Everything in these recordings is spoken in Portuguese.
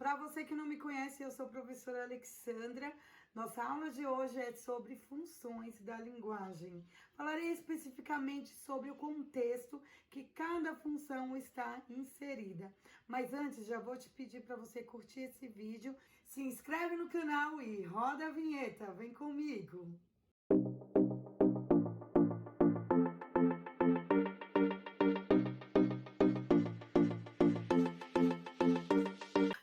Para você que não me conhece, eu sou a professora Alexandra. Nossa aula de hoje é sobre funções da linguagem. Falarei especificamente sobre o contexto que cada função está inserida. Mas antes, já vou te pedir para você curtir esse vídeo, se inscreve no canal e roda a vinheta. Vem comigo!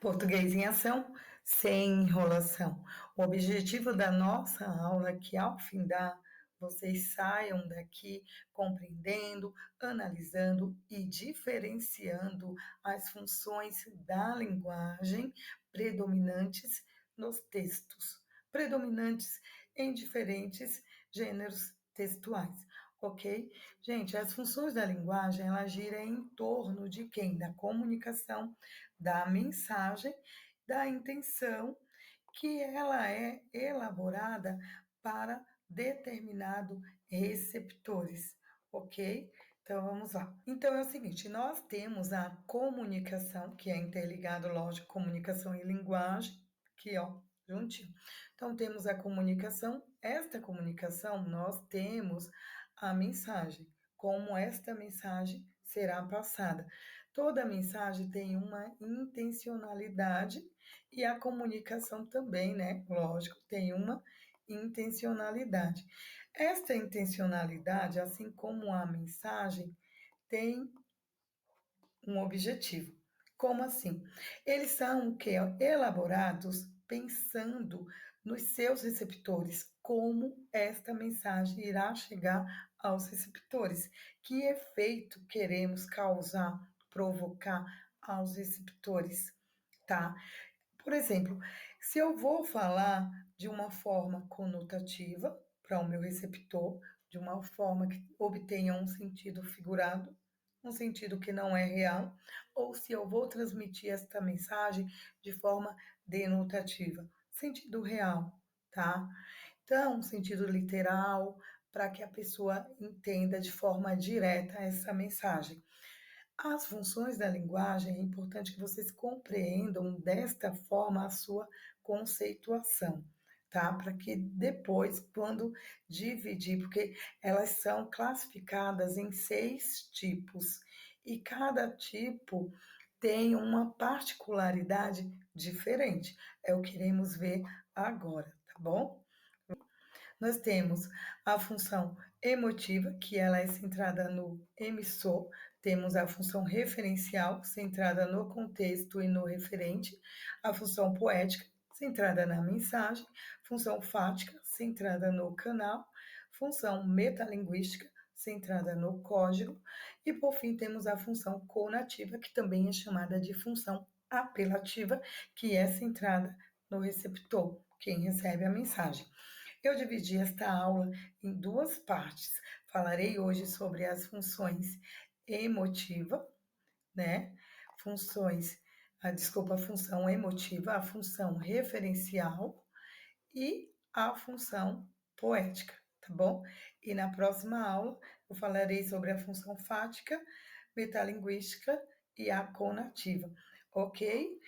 Português em ação, sem enrolação. O objetivo da nossa aula é que, ao findar, vocês saiam daqui compreendendo, analisando e diferenciando as funções da linguagem predominantes nos textos, predominantes em diferentes gêneros textuais, ok? Gente, as funções da linguagem, ela gira em torno de quem? Da comunicação, da mensagem, da intenção, que ela é elaborada para determinado receptores, ok? Então vamos lá. Então é o seguinte, nós temos a comunicação, que é interligado, lógico, comunicação e linguagem, aqui ó, juntinho. Então temos a comunicação, esta comunicação nós temos a mensagem, como esta mensagem será passada. Toda mensagem tem uma intencionalidade e a comunicação também, né? Lógico, tem uma intencionalidade. Esta intencionalidade, assim como a mensagem, tem um objetivo. Como assim? Eles são o que? Elaborados pensando nos seus receptores, como esta mensagem irá chegar aos receptores, que efeito queremos causar, provocar aos receptores, tá? Por exemplo, se eu vou falar de uma forma conotativa para o meu receptor, de uma forma que obtenha um sentido figurado, um sentido que não é real, ou se eu vou transmitir esta mensagem de forma denotativa, sentido real, tá? Então, sentido literal, para que a pessoa entenda de forma direta essa mensagem. As funções da linguagem é importante que vocês compreendam desta forma a sua conceituação, tá? Para que depois, quando dividir, porque elas são classificadas em 6 tipos e cada tipo tem uma particularidade diferente. É o que iremos ver agora, tá bom? Nós temos a função emotiva, que ela é centrada no emissor, temos a função referencial, centrada no contexto e no referente, a função poética, centrada na mensagem, função fática, centrada no canal, função metalinguística, centrada no código, e por fim temos a função conativa, que também é chamada de função apelativa, que é centrada no receptor, quem recebe a mensagem. Eu dividi esta aula em 2 partes. Falarei hoje sobre as funções emotiva, né? A função emotiva, a função referencial e a função poética, tá bom? E na próxima aula eu falarei sobre a função fática, metalinguística e a conativa, ok?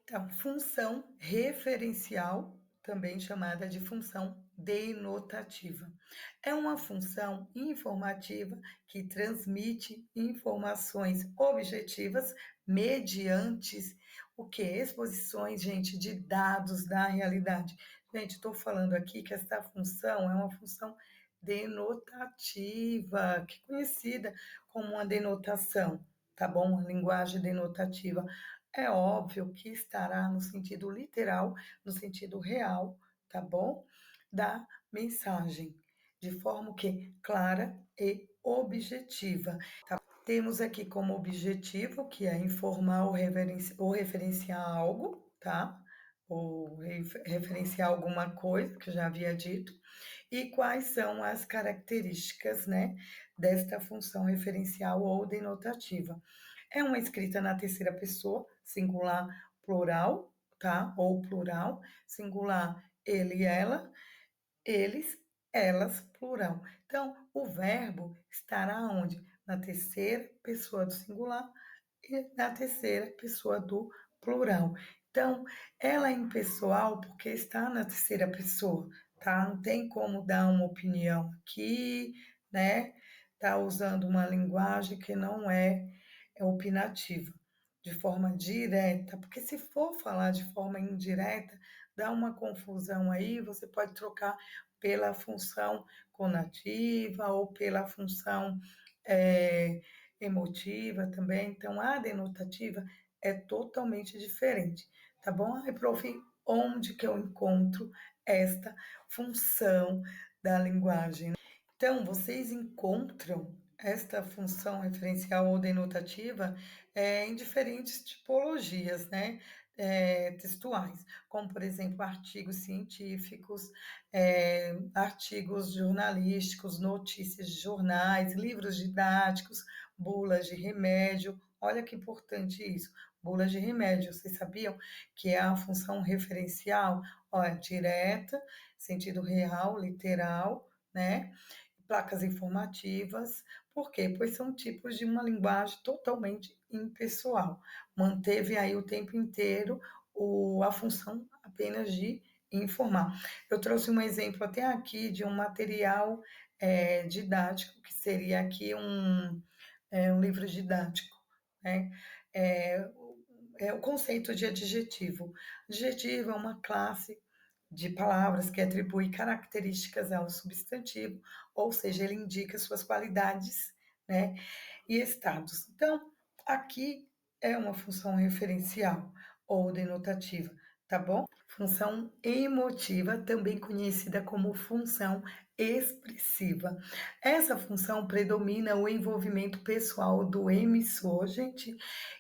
Então, função referencial, também chamada de função denotativa. É uma função informativa que transmite informações objetivas mediante o que? Exposições, gente, de dados da realidade. Gente, estou falando aqui que essa função é uma função denotativa, que é conhecida como uma denotação, tá bom? A linguagem denotativa. É óbvio que estará no sentido literal, no sentido real, tá bom? Da mensagem, de forma que clara e objetiva. Tá? Temos aqui como objetivo, que é informar ou referenciar algo, tá? Ou referenciar alguma coisa, que eu já havia dito, e quais são as características, né, desta função referencial ou denotativa. É uma escrita na terceira pessoa, singular, plural, tá? Ou plural, singular, ele e ela, eles, elas, plural. Então, o verbo estará onde? Na terceira pessoa do singular e na terceira pessoa do plural. Então, ela é impessoal porque está na terceira pessoa, tá? Não tem como dar uma opinião aqui, né? Tá usando uma linguagem que não é opinativa, de forma direta, porque se for falar de forma indireta, dá uma confusão aí, você pode trocar pela função conativa ou pela função é, emotiva também. Então, a denotativa é totalmente diferente, tá bom? Ai, prof, onde que eu encontro esta função da linguagem? Então, vocês encontram esta função referencial ou denotativa em diferentes tipologias, né? Textuais, como, por exemplo, artigos científicos, artigos jornalísticos, notícias de jornais, livros didáticos, bulas de remédio. Olha que importante isso. Bulas de remédio, vocês sabiam que é a função referencial, ó, direta, sentido real, literal, né? Placas informativas, por quê? Pois são tipos de uma linguagem totalmente impessoal. Manteve aí o tempo inteiro a função apenas de informar. Eu trouxe um exemplo até aqui de um material didático, que seria aqui um livro didático, né? É, é o conceito de adjetivo. Adjetivo é uma classe de palavras que atribui características ao substantivo, ou seja, ele indica suas qualidades, né, e estados. Então, aqui é uma função referencial ou denotativa, tá bom? Função emotiva, também conhecida como função expressiva. Essa função predomina o envolvimento pessoal do emissor, gente,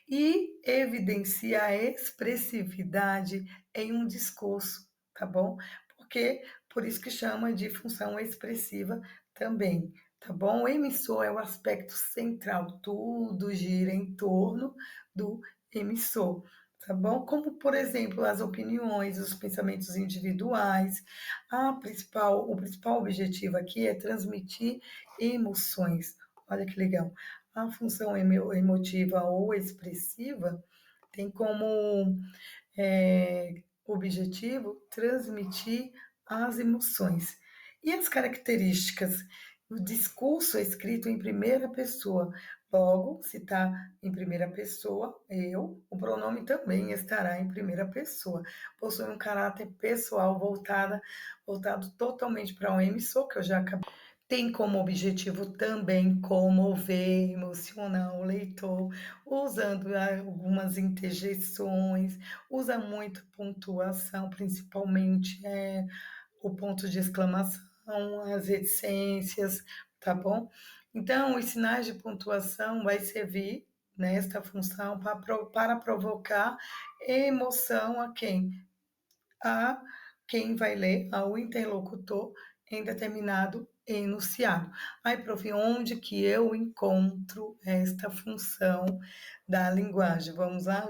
e evidencia a expressividade em um discurso, tá bom? Porque por isso que chama de função expressiva também, tá bom? O emissor é o aspecto central, tudo gira em torno do emissor, tá bom? Como, por exemplo, as opiniões, os pensamentos individuais. O principal objetivo aqui é transmitir emoções. Olha que legal. A função emotiva ou expressiva tem como objetivo transmitir as emoções. E as características? O discurso é escrito em primeira pessoa. Logo, se está em primeira pessoa, eu, o pronome também estará em primeira pessoa. Possui um caráter pessoal voltado totalmente para o emissor, que eu já acabei. Tem como objetivo também comover, emocionar o leitor, usando algumas interjeições, usa muito pontuação, principalmente o ponto de exclamação, as reticências, tá bom? Então, os sinais de pontuação vai servir nesta função para provocar emoção a quem? A quem vai ler, ao interlocutor em determinado enunciado. Aí, prof, onde que eu encontro esta função da linguagem? Vamos lá?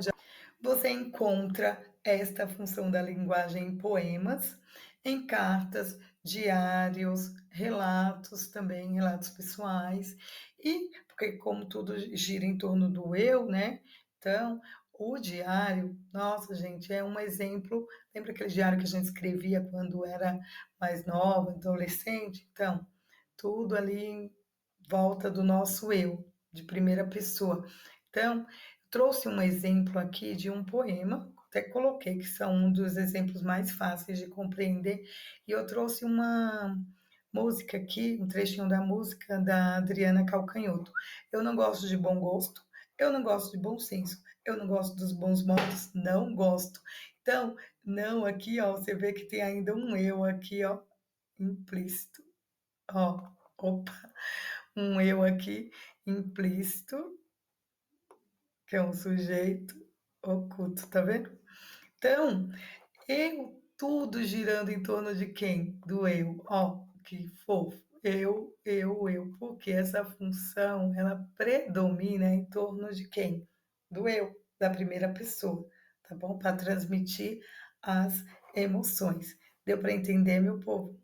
Você encontra esta função da linguagem em poemas, em cartas, diários, relatos também, relatos pessoais, e porque como tudo gira em torno do eu, né? Então, o diário, nossa, gente, é um exemplo. Lembra aquele diário que a gente escrevia quando era mais nova, adolescente? Então, tudo ali em volta do nosso eu, de primeira pessoa. Então, trouxe um exemplo aqui de um poema, até coloquei que são um dos exemplos mais fáceis de compreender, e eu trouxe uma música aqui, um trechinho da música da Adriana Calcanhoto. Eu não gosto de bom gosto, eu não gosto de bom senso, eu não gosto dos bons modos, não gosto. Então, não, aqui, ó, você vê que tem ainda um eu aqui, ó, implícito, ó, opa, um eu aqui implícito, que é um sujeito oculto, tá vendo? Então, eu, tudo girando em torno de quem? Do eu. Ó, que fofo. Eu. Porque essa função, ela predomina em torno de quem? Do eu, da primeira pessoa, tá bom? Para transmitir as emoções. Deu para entender, meu povo?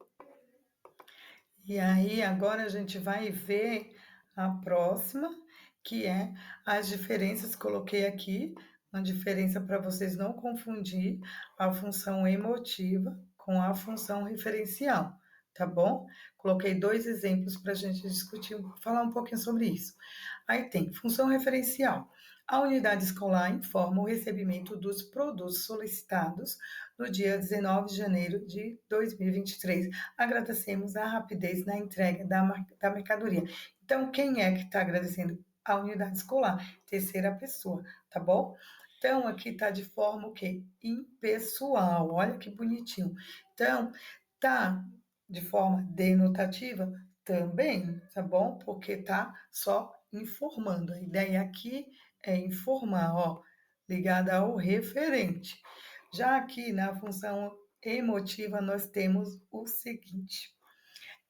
E aí, agora a gente vai ver a próxima, que é as diferenças, coloquei aqui uma diferença para vocês não confundir a função emotiva com a função referencial, tá bom? Coloquei 2 exemplos para a gente discutir, falar um pouquinho sobre isso. Aí tem função referencial. A unidade escolar informa o recebimento dos produtos solicitados no dia 19 de janeiro de 2023. Agradecemos a rapidez na entrega da mercadoria. Então, quem é que está agradecendo? A unidade escolar, terceira pessoa, tá bom? Então, aqui está de forma o quê? Impessoal. Olha que bonitinho. Então, tá de forma denotativa? Também, tá bom? Porque tá só informando. A ideia aqui é informar, ó, ligada ao referente. Já aqui na função emotiva, nós temos o seguinte: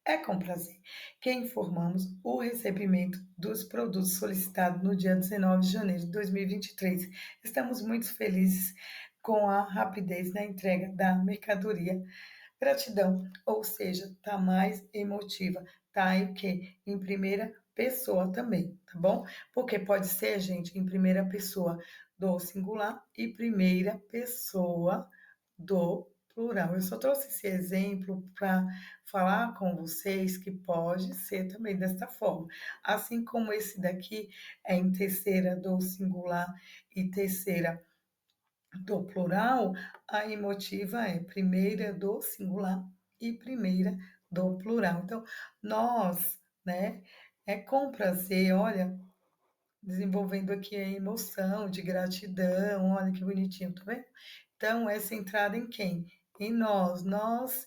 é com prazer que informamos o recebimento dos produtos solicitados no dia 19 de janeiro de 2023. Estamos muito felizes com a rapidez na entrega da mercadoria. Gratidão, ou seja, tá mais emotiva, tá em quê? Em primeira pessoa também, tá bom? Porque pode ser, gente, em primeira pessoa do singular e primeira pessoa do plural. Eu só trouxe esse exemplo para falar com vocês que pode ser também desta forma. Assim como esse daqui é em terceira do singular e terceira do plural, a emotiva é primeira do singular e primeira do plural. Então, nós, né, é com prazer, olha, desenvolvendo aqui a emoção de gratidão, olha que bonitinho, tá vendo? Então, é centrada em quem? Em nós. Nós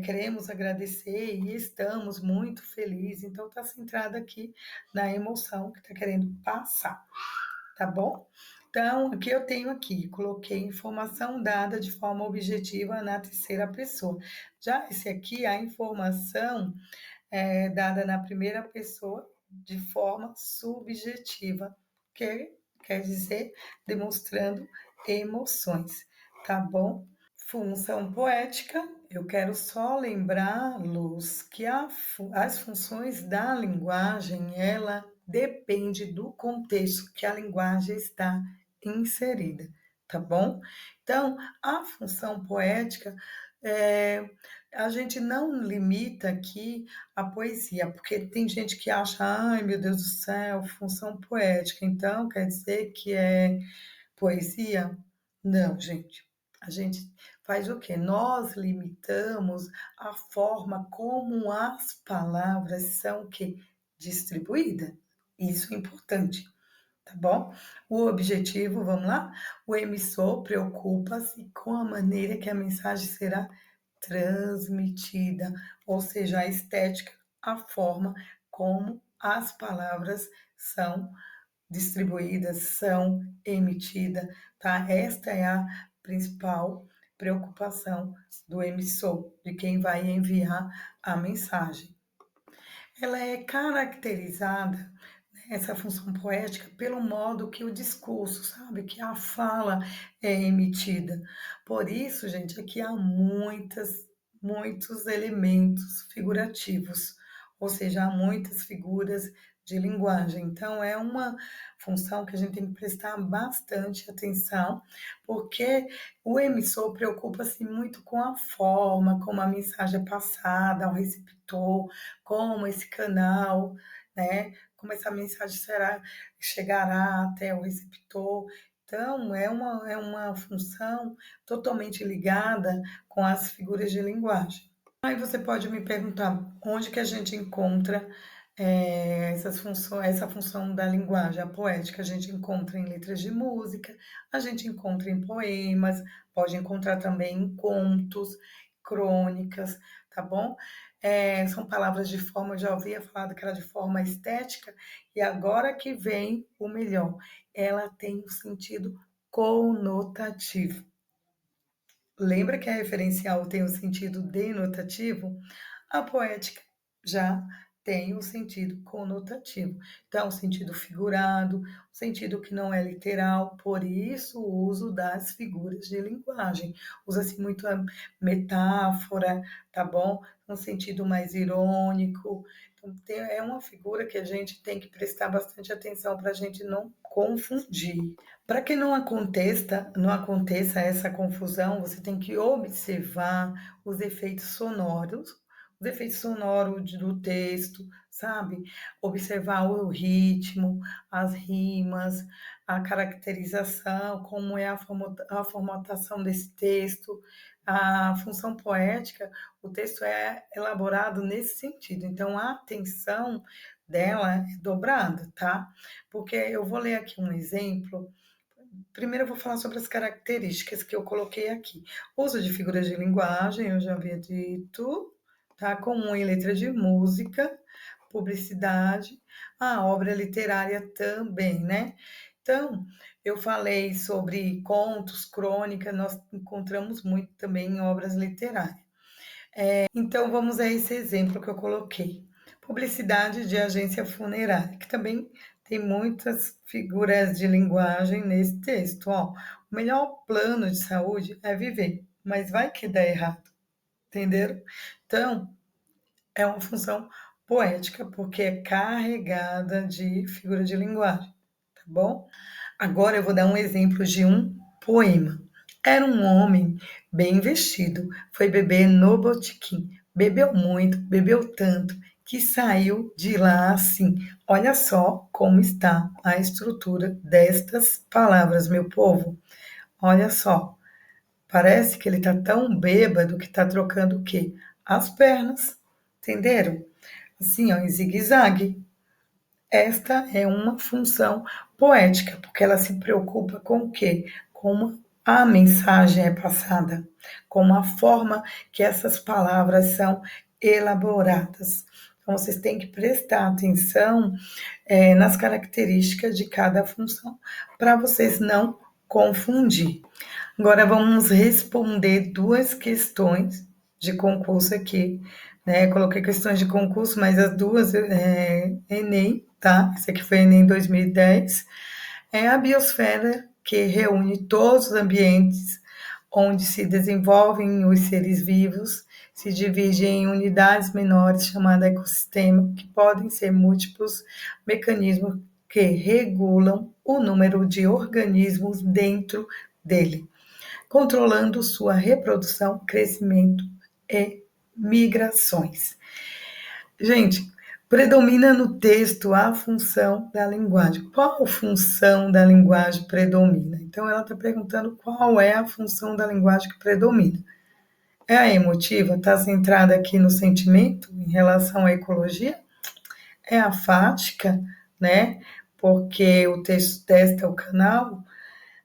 queremos agradecer e estamos muito felizes. Então, está centrada aqui na emoção que está querendo passar, tá bom? Então, o que eu tenho aqui? Coloquei informação dada de forma objetiva na terceira pessoa. Já esse aqui, a informação dada na primeira pessoa de forma subjetiva, que quer dizer demonstrando emoções, tá bom? Função poética, eu quero só lembrá-los que as funções da linguagem, ela depende do contexto que a linguagem está inserida, tá bom? Então, a função poética, é, a gente não limita aqui a poesia, porque tem gente que acha, ai meu Deus do céu, função poética, então quer dizer que é poesia? Não, gente. A gente faz o quê? Nós limitamos a forma como as palavras são o quê? Distribuídas. Isso é importante, tá bom? O objetivo, vamos lá? O emissor preocupa-se com a maneira que a mensagem será transmitida, ou seja, a estética, a forma como as palavras são distribuídas, são emitidas, tá? Esta é a principal preocupação do emissor, de quem vai enviar a mensagem. Ela é caracterizada, né, essa função poética, pelo modo que o discurso, sabe, que a fala é emitida. Por isso, gente, aqui há muitos elementos figurativos, ou seja, há muitas figuras de linguagem. Então, é uma função que a gente tem que prestar bastante atenção, porque o emissor preocupa-se muito com a forma como a mensagem é passada ao receptor, como esse canal, né, como essa mensagem chegará até o receptor. Então, é uma função totalmente ligada com as figuras de linguagem. Aí você pode me perguntar onde que a gente encontra essa função da linguagem, a poética. A gente encontra em letras de música, a gente encontra em poemas, pode encontrar também em contos, crônicas, tá bom? São palavras de forma, eu já havia falado que era de forma estética, e agora que vem o melhor, ela tem um sentido conotativo. Lembra que a referencial tem o sentido denotativo? A poética já tem o sentido conotativo. Então, o sentido figurado, o sentido que não é literal, por isso o uso das figuras de linguagem. Usa-se muito a metáfora, tá bom? Um sentido mais irônico. Então, é uma figura que a gente tem que prestar bastante atenção para a gente não confundir. Para que não aconteça essa confusão, você tem que observar os efeitos sonoros do texto, sabe? Observar o ritmo, as rimas, a caracterização, como é a formatação desse texto, a função poética. O texto é elaborado nesse sentido, então a atenção dela é dobrada, tá? Porque eu vou ler aqui um exemplo. Primeiro eu vou falar sobre as características que eu coloquei aqui. Uso de figuras de linguagem, eu já havia dito, tá? Comum em letra de música, publicidade, a obra literária também, né? Então, eu falei sobre contos, crônica, nós encontramos muito também em obras literárias. Então, vamos a esse exemplo que eu coloquei. Publicidade de agência funerária, que também tem muitas figuras de linguagem nesse texto. Ó, o melhor plano de saúde é viver, mas vai que dá errado, entenderam? Então, é uma função poética, porque é carregada de figura de linguagem, tá bom? Agora eu vou dar um exemplo de um poema. Era um homem bem vestido, foi beber no botequim. Bebeu muito, bebeu tanto, que saiu de lá assim. Olha só como está a estrutura destas palavras, meu povo. Olha só, parece que ele está tão bêbado que está trocando o quê? As pernas, entenderam? Assim, ó, em zigue-zague. Esta é uma função poética, porque ela se preocupa com o quê? Como a mensagem é passada, como a forma que essas palavras são elaboradas. Então, vocês têm que prestar atenção nas características de cada função, para vocês não confundir. Agora, vamos responder duas questões de concurso aqui, né? Coloquei questões de concurso, mas as duas Enem, tá? Esse aqui foi Enem 2010. É a biosfera que reúne todos os ambientes onde se desenvolvem os seres vivos, se divide em unidades menores chamadas ecossistema, que podem ser múltiplos mecanismos que regulam o número de organismos dentro dele, controlando sua reprodução, crescimento e migrações. Gente, predomina no texto a função da linguagem. Qual função da linguagem predomina? Então, ela está perguntando qual é a função da linguagem que predomina. É a emotiva? Está centrada aqui no sentimento em relação à ecologia? É a fática, né? Porque o texto testa o canal.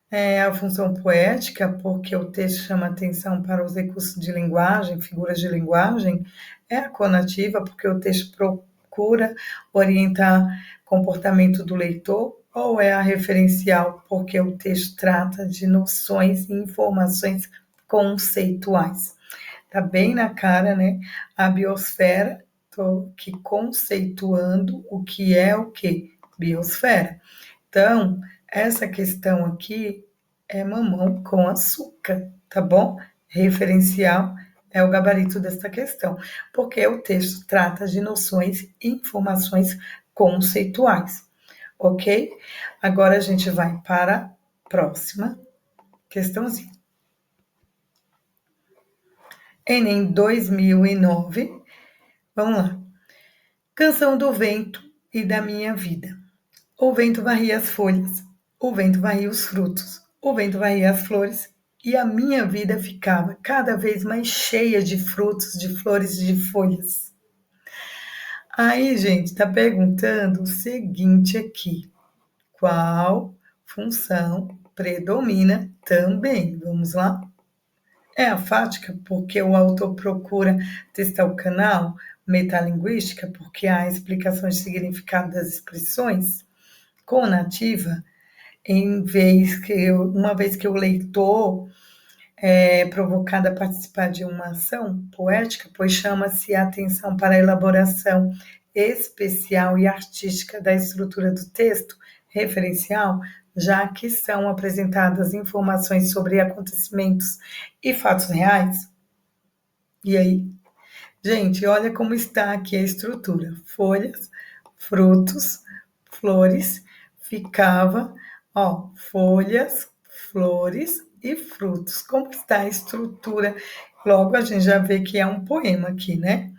É a função poética, porque o texto chama atenção para os recursos de linguagem, figuras de linguagem. É a conativa, porque o texto procura orientar comportamento do leitor, ou é a referencial, porque o texto trata de noções e informações conceituais. Tá bem na cara, né? A biosfera, tô aqui conceituando o que é o que? Biosfera. Então, essa questão aqui é mamão com açúcar, tá bom? Referencial é o gabarito desta questão, porque o texto trata de noções e informações conceituais, ok? Agora a gente vai para a próxima questãozinha. Enem 2009, vamos lá. Canção do vento e da minha vida. O vento varria as folhas, o vento varria os frutos, o vento varria as flores, e a minha vida ficava cada vez mais cheia de frutos, de flores, de folhas. Aí, gente, está perguntando o seguinte aqui: qual função predomina também? Vamos lá? É a fática, porque o autor procura testar o canal, metalinguística, porque há explicações de significado das expressões, conativa, uma vez que o leitor é provocado a participar de uma ação poética, pois chama-se a atenção para a elaboração especial e artística da estrutura do texto referencial, já que são apresentadas informações sobre acontecimentos e fatos reais. E aí, Gente, olha como está aqui a estrutura: folhas, frutos, flores, ficava, ó, folhas, flores e frutos. Como está a estrutura? Logo a gente já vê que é um poema aqui, né?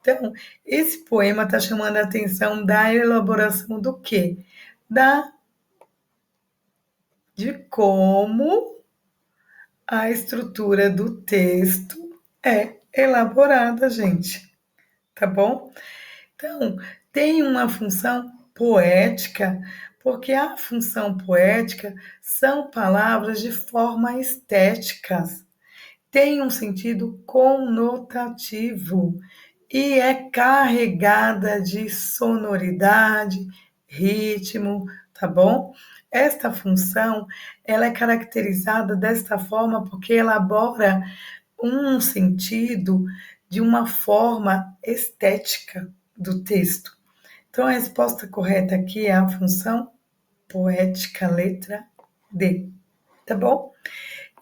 Então, esse poema está chamando a atenção da elaboração do quê? De como a estrutura do texto é elaborada, gente, tá bom? Então, tem uma função poética, porque a função poética são palavras de forma estéticas, tem um sentido conotativo e é carregada de sonoridade, ritmo, tá bom? Esta função, ela é caracterizada desta forma porque elabora um sentido de uma forma estética do texto. Então, a resposta correta aqui é a função poética, letra D, tá bom?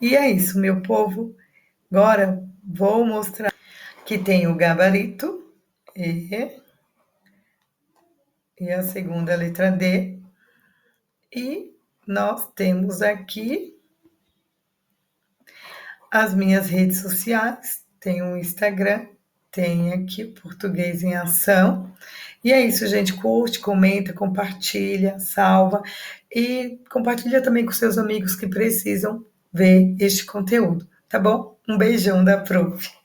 E é isso, meu povo. Agora vou mostrar que tem o gabarito e a segunda letra D. E nós temos aqui as minhas redes sociais. Tem o Instagram, tem aqui Português em Ação. E é isso, gente. Curte, comenta, compartilha, salva e compartilha também com seus amigos que precisam ver este conteúdo, tá bom? Um beijão da Prof.